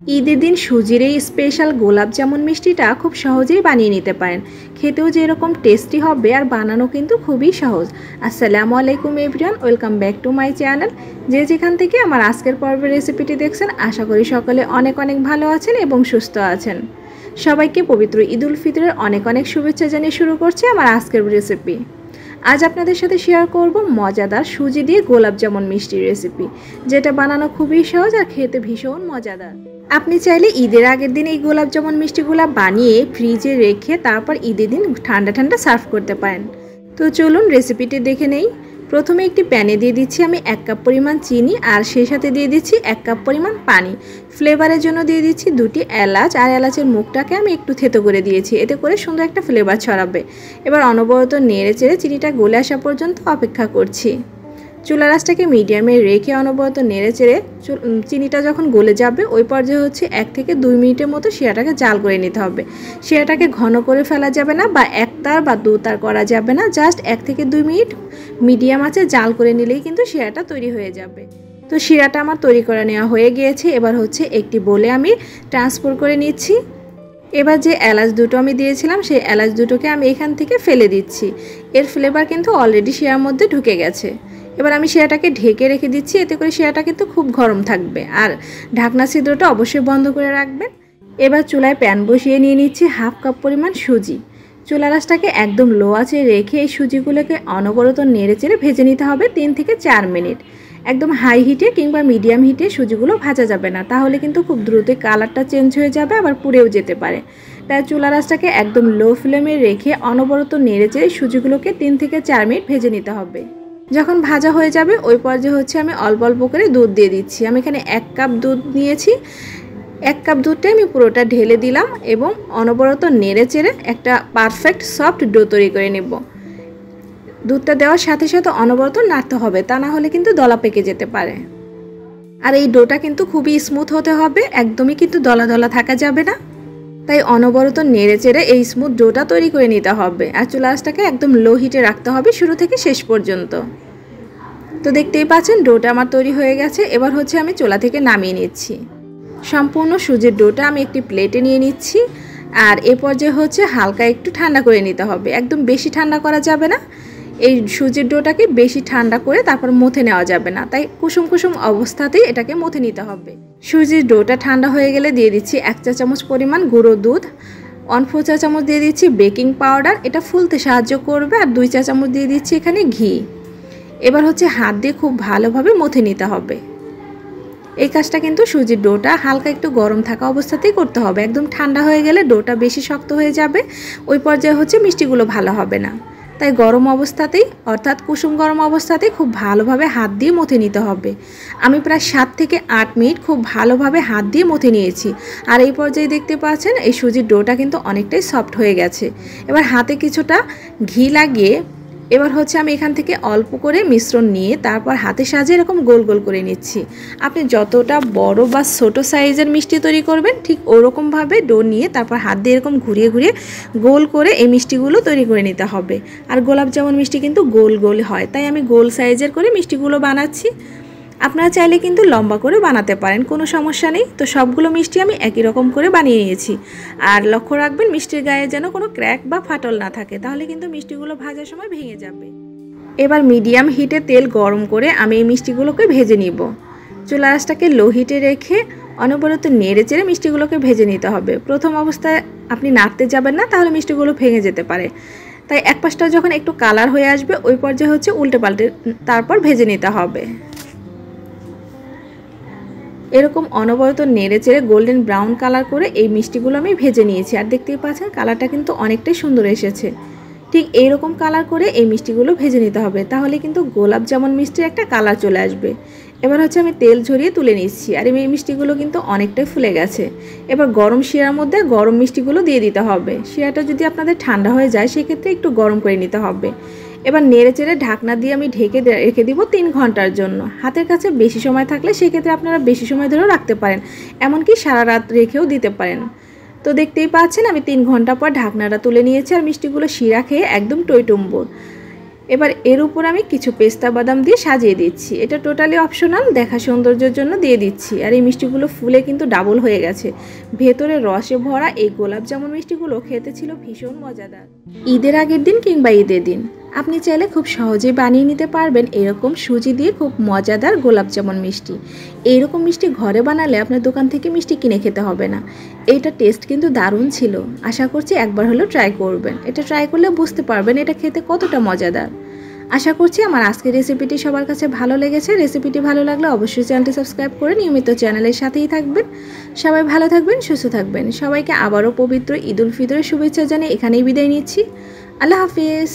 ঈদের দিন সুজির এই স্পেশাল গোলাপ জামুন মিষ্টিটা খুব সহজেই বানিয়ে নিতে পারেন। খেতেও যেরকম টেস্টি হবে আর বানানো কিন্তু খুবই সহজ। আসসালামু আলাইকুম everyone, welcome back to my channel. যে যেখান থেকে আমার আজকের পর্বের রেসিপিটি দেখছেন, আশা করি সকলে অনেক অনেক ভালো আছেন এবং সুস্থ আছেন। সবাইকে পবিত্র ঈদ উল ফিতরের অনেক অনেক শুভেচ্ছা জানিয়ে শুরু করছি আমার আজকের রেসিপি। আজ আপনাদের সাথে শেয়ার করব মজাদার সুজি দিয়ে গোলাপ জামুন মিষ্টির রেসিপি, যেটা বানানো খুবই সহজ আর খেতে ভীষণ মজাদার। আপনি চাইলে ঈদের আগের দিন এই গোলাপ জামুন মিষ্টিগুলো বানিয়ে ফ্রিজে রেখে তারপর ঈদের দিন ঠান্ডা ঠান্ডা সার্ভ করতে পারেন। তো চলুন রেসিপিটি দেখে নেই। প্রথমে একটি প্যানে দিয়ে দিচ্ছি আমি 1 কাপ পরিমাণ চিনি, আর সেই সাথে দিয়ে দিচ্ছি 1 কাপ পরিমাণ পানি। ফ্লেভারের জন্য দিয়ে দিচ্ছি 2টি এলাচ, আর এলাচের মুখটাকে আমি একটু থেতো করে দিয়েছি, এতে করে সুন্দর একটা ফ্লেভার ছড়াবে। এবার অনবরত নেড়ে চেড়ে চিনিটা গলে আসা পর্যন্ত অপেক্ষা করছি। চুলার আঁচটাকে মিডিয়ামে রেখে অনবরত নেড়ে চেড়ে চিনিটা যখন গলে যাবে ওই পর্যায়ে হচ্ছে 1 থেকে 2 মিনিটের মতো শিরাটাকে জাল করে নিতে হবে। শিরাটাকে ঘন করে ফেলা যাবে না বা 1 তার বা 2 তার করা যাবে না, জাস্ট 1 থেকে 2 মিনিট মিডিয়াম আঁচে জাল করে নিলেই কিন্তু শিরাটা তৈরি হয়ে যাবে। তো শিরাটা আমার তৈরি করে নেওয়া হয়ে গিয়েছে। এবার হচ্ছে একটি বোলে আমি ট্রান্সফার করে নিচ্ছি। এবার যে এলাচ দুটো আমি দিয়েছিলাম সেই এলাচ দুটোকে আমি এখান থেকে ফেলে দিচ্ছি। এর ফ্লেভার কিন্তু অলরেডি শিরার মধ্যে ঢুকে গেছে। এবার আমি শিরাটাকে ঢেকে রেখে দিচ্ছি, এতে করে শিরাটা কিন্তু খুব গরম থাকবে, আর ঢাকনা ছিদ্রটা অবশ্যই বন্ধ করে রাখবেন। এবার চুলায় প্যান বসিয়ে নিয়ে নিচ্ছি 1/2 কাপ পরিমাণ সুজি। চুলার আঁচটাকে একদম লো আঁচে রেখে এই সুজিগুলোকে অনবরত নেড়ে চেড়ে ভেজে নিতে হবে 3 থেকে 4 মিনিট। একদম হাই হিটে কিংবা মিডিয়াম হিটে সুজিগুলো ভাজা যাবে না, তাহলে কিন্তু খুব দ্রুত কালারটা চেঞ্জ হয়ে যাবে, আবার পুড়েও যেতে পারে। তাই চুলার আঁচটাকে একদম লো ফ্লেমে রেখে অনবরত নেড়ে চেড়ে সুজিগুলোকে 3 থেকে 4 মিনিট ভেজে নিতে হবে। যখন ভাজা হয়ে যাবে ওই পর্যায়ে হচ্ছে আমি অল্প অল্প করে দুধ দিয়ে দিচ্ছি। আমি এখানে 1 কাপ দুধ নিয়েছি। 1 কাপ দুধটা আমি পুরোটা ঢেলে দিলাম এবং অনবরত নেড়ে চেড়ে একটা পারফেক্ট সফট ডো তৈরি করে নেব। দুধটা দেওয়ার সাথে সাথে অনবরত নাড়তে হবে, তা না হলে কিন্তু দলা পেকে যেতে পারে। আর এই ডোটা কিন্তু খুবই স্মুথ হতে হবে, একদমই কিন্তু দলা দলা থাকা যাবে না। তাই অনবরত নেড়ে চেড়ে এই স্মুথ ডোটা তৈরি করে নিতে হবে। আর চুলা আঁচটাকে একদম লো হিটে রাখতে হবে শুরু থেকে শেষ পর্যন্ত। তো দেখতেই পাচ্ছেন ডোটা আমার তৈরি হয়ে গেছে। এবার হচ্ছে আমি চুলা থেকে নামিয়ে নিচ্ছি। সম্পূর্ণ সুজির ডোটা আমি একটি প্লেটে নিয়ে নিচ্ছি। আর এ পর্যায়ে হচ্ছে হালকা একটু ঠান্ডা করে নিতে হবে, একদম বেশি ঠান্ডা করা যাবে না। এই সুজির ডোটাকে বেশি ঠান্ডা করে তারপর মথে নেওয়া যাবে না, তাই কুসুম কুসুম অবস্থাতেই এটাকে মথে নিতে হবে। সুজির ডোটা ঠান্ডা হয়ে গেলে দিয়ে দিচ্ছি 1 চা চামচ পরিমাণ গুঁড়ো দুধ, 1/4 চা চামচ দিয়ে দিচ্ছি বেকিং পাউডার, এটা ফুলতে সাহায্য করবে, আর 2 চা চামচ দিয়ে দিচ্ছি এখানে ঘি। এবার হচ্ছে হাত দিয়ে খুব ভালোভাবে মথে নিতে হবে। এই কাজটা কিন্তু সুজির ডোটা হালকা একটু গরম থাকা অবস্থাতেই করতে হবে, একদম ঠান্ডা হয়ে গেলে ডোটা বেশি শক্ত হয়ে যাবে, ওই পর্যায়ে হচ্ছে মিষ্টিগুলো ভালো হবে না। তাই গরম অবস্থাতেই, অর্থাৎ কুসুম গরম অবস্থাতেই খুব ভালোভাবে হাত দিয়ে মথে নিতে হবে। আমি প্রায় 7 থেকে 8 মিনিট খুব ভালোভাবে হাত দিয়ে মথে নিয়েছি। আর এই পর্যায়ে দেখতে পাচ্ছেন এই সুজির ডোটা কিন্তু অনেকটাই সফট হয়ে গেছে। এবার হাতে কিছুটা ঘি লাগিয়ে এবার হচ্ছে আমি এখান থেকে অল্প করে মিশ্রণ নিয়ে তারপর হাতে সাজিয়ে এরকম গোল গোল করে নিচ্ছি। আপনি যতটা বড় বা ছোট সাইজের মিষ্টি তৈরি করবেন ঠিক ওরকমভাবে ডো নিয়ে তারপর হাত দিয়ে এরকম ঘুরিয়ে ঘুরিয়ে গোল করে এই মিষ্টিগুলো তৈরি করে নিতে হবে। আর গোলাপ জামুন মিষ্টি কিন্তু গোল গোল হয়, তাই আমি গোল সাইজের করে মিষ্টিগুলো বানাচ্ছি। আপনারা চাইলে কিন্তু লম্বা করে বানাতে পারেন, কোনো সমস্যা নেই। তো সবগুলো মিষ্টি আমি একই রকম করে বানিয়ে নিয়েছি। আর লক্ষ্য রাখবেন মিষ্টির গায়ে যেন কোনো ক্র্যাক বা ফাটল না থাকে, তাহলে কিন্তু মিষ্টিগুলো ভাজার সময় ভেঙে যাবে। এবার মিডিয়াম হিটে তেল গরম করে আমি এই মিষ্টিগুলোকে ভেজে নিব। চুলা আঁচটাকে লো হিটে রেখে অনবরত নেড়ে চেড়ে মিষ্টিগুলোকে ভেজে নিতে হবে। প্রথম অবস্থায় আপনি নাড়তে যাবেন না, তাহলে মিষ্টিগুলো ভেঙে যেতে পারে। তাই এক পাশটা যখন একটু কালার হয়ে আসবে ওই পর্যায়ে হচ্ছে উল্টে পাল্টে তারপর ভেজে নিতে হবে। এরকম অনবরত নেড়ে চেড়ে গোল্ডেন ব্রাউন কালার করে এই মিষ্টিগুলো আমি ভেজে নিয়েছি। আর দেখতেই পাচ্ছেন কালারটা কিন্তু অনেকটাই সুন্দর এসেছে। ঠিক এইরকম কালার করে এই মিষ্টিগুলো ভেজে নিতে হবে, তাহলে কিন্তু গোলাপ জামুন মিষ্টির একটা কালার চলে আসবে। এবার হচ্ছে আমি তেল ঝরিয়ে তুলে নিচ্ছি। আর এই মিষ্টিগুলো কিন্তু অনেকটাই ফুলে গেছে। এবার গরম শিরার মধ্যে গরম মিষ্টিগুলো দিয়ে দিতে হবে। শিরাটা যদি আপনাদের ঠান্ডা হয়ে যায় সেক্ষেত্রে একটু গরম করে নিতে হবে। এবার নেড়ে চেড়ে ঢাকনা দিয়ে আমি ঢেকে রেখে দিব 3 ঘন্টার জন্য। হাতের কাছে বেশি সময় থাকলে সেক্ষেত্রে আপনারা বেশি সময় ধরেও রাখতে পারেন, এমনকি সারা রাত রেখেও দিতে পারেন। তো দেখতেই পাচ্ছেন আমি 3 ঘন্টা পর ঢাকনাটা তুলে নিয়েছি। আর মিষ্টিগুলো শিরা খেয়ে একদম টইটুম্বুর। এবার এর উপর আমি কিছু পেস্তা বাদাম দিয়ে সাজিয়ে দিচ্ছি। এটা টোটালি অপশনাল, দেখা সৌন্দর্যের জন্য দিয়ে দিচ্ছি। আর এই মিষ্টিগুলো ফুলে কিন্তু ডাবল হয়ে গেছে। ভেতরে রসে ভরা এই গোলাপ জামুন মিষ্টিগুলো খেতে ছিল ভীষণ মজাদার। ঈদের আগের দিন কিংবা ঈদের দিন আপনি চাইলে খুব সহজেই বানিয়ে নিতে পারবেন এরকম সুজি দিয়ে খুব মজাদার গোলাপ জামুন মিষ্টি। এইরকম মিষ্টি ঘরে বানালে আপনার দোকান থেকে মিষ্টি কিনে খেতে হবে না। এইটা টেস্ট কিন্তু দারুণ ছিল। আশা করছি একবার হলেও ট্রাই করবেন। এটা ট্রাই করলে বুঝতে পারবেন এটা খেতে কতটা মজাদার। আশা করছি আমার আজকের রেসিপিটি সবার কাছে ভালো লেগেছে। রেসিপিটি ভালো লাগলে অবশ্যই চ্যানেলটি সাবস্ক্রাইব করে নিয়মিত চ্যানেলের সাথেই থাকবেন। সবাই ভালো থাকবেন, সুস্থ থাকবেন। সবাইকে আবারও পবিত্র ঈদ উল ফিতরের শুভেচ্ছা জানিয়ে এখানেই বিদায় নিচ্ছি। আল্লাহ হাফিজ।